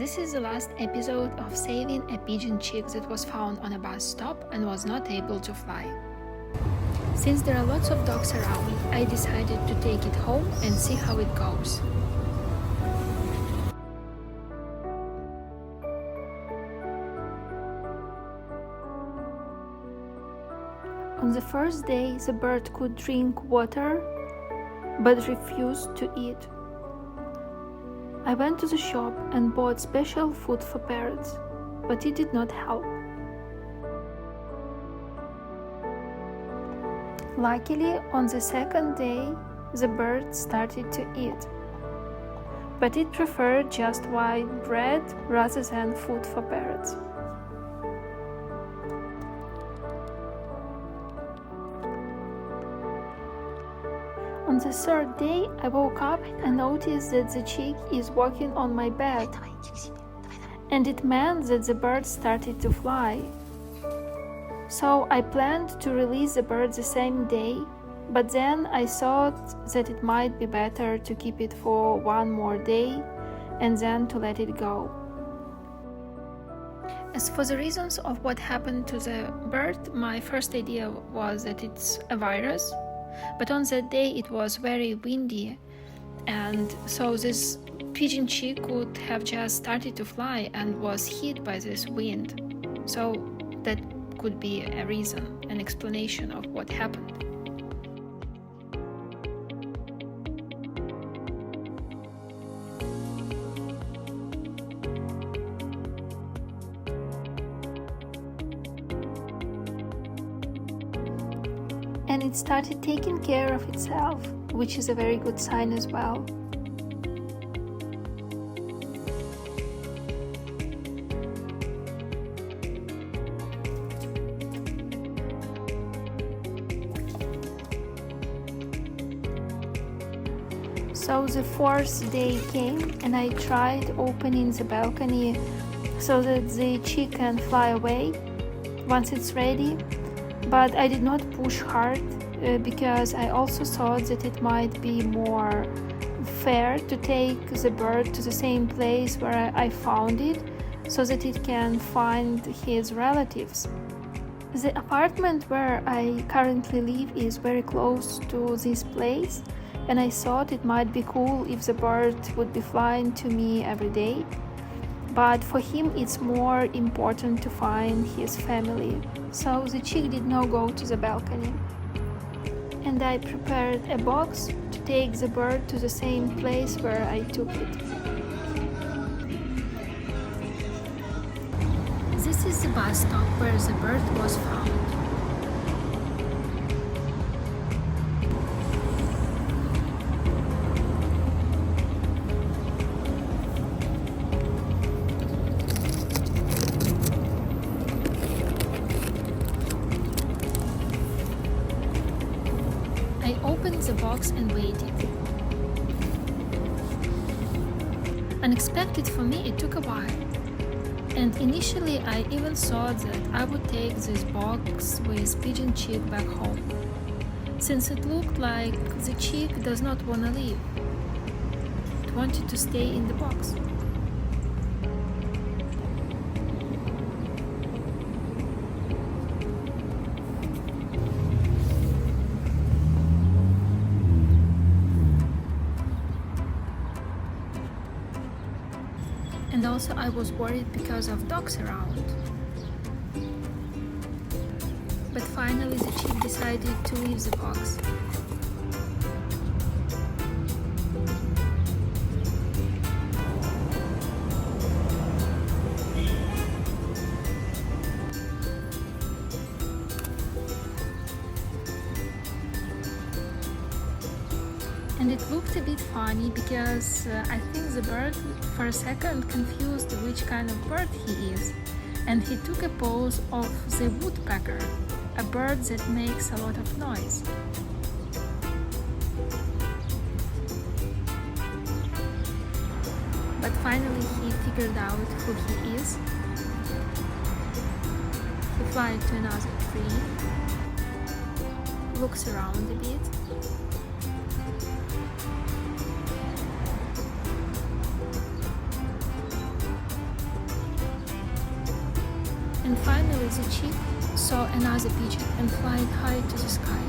This is the last episode of saving a pigeon chick that was found on a bus stop and was not able to fly. Since there are lots of dogs around, I decided to take it home and see how it goes. On the first day, the bird could drink water, but refused to eat. I went to the shop and bought special food for parrots, but it did not help. Luckily, on the second day, the bird started to eat, but it preferred just white bread rather than food for parrots. On the third day, I woke up and noticed that the chick is walking on my bed, and it meant that the bird started to fly. So I planned to release the bird the same day, but then I thought that it might be better to keep it for one more day and then to let it go. As for the reasons of what happened to the bird, my first idea was that it's a virus. But on that day it was very windy, and so this pigeon chick could have just started to fly and was hit by this wind. So that could be a reason, an explanation of what happened. And it started taking care of itself, which is a very good sign as well. So the fourth day came and I tried opening the balcony so that the chick can fly away once it's ready. But I did not push hard because I also thought that it might be more fair to take the bird to the same place where I found it so that it can find his relatives. The apartment where I currently live is very close to this place, and I thought it might be cool if the bird would be flying to me every day. But for him it's more important to find his family, so the chick did not go to the balcony. And I prepared a box to take the bird to the same place where I took it. This is the bus stop where the bird was found. I opened the box and waited. Unexpected for me, it took a while. And initially I even thought that I would take this box with pigeon chick back home, since it looked like the chick does not want to leave. It wanted to stay in the box. And also I was worried because of dogs around. But finally the chick decided to leave the box. And it looked a bit funny because I think the bird for a second confused which kind of bird he is, and he took a pose of the woodpecker, a bird that makes a lot of noise. But finally he figured out who he is. He flies to another tree, looks around a bit, And finally the chick saw another pigeon and flying high to the sky.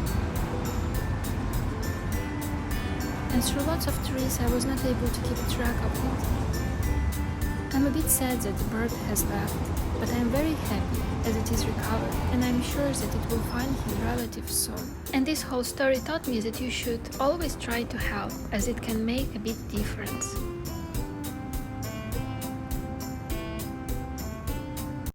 And through lots of trees I was not able to keep track of it. I'm a bit sad that the bird has left, but I am very happy as it is recovered, and I'm sure that it will find his relatives soon. And this whole story taught me that you should always try to help, as it can make a big difference.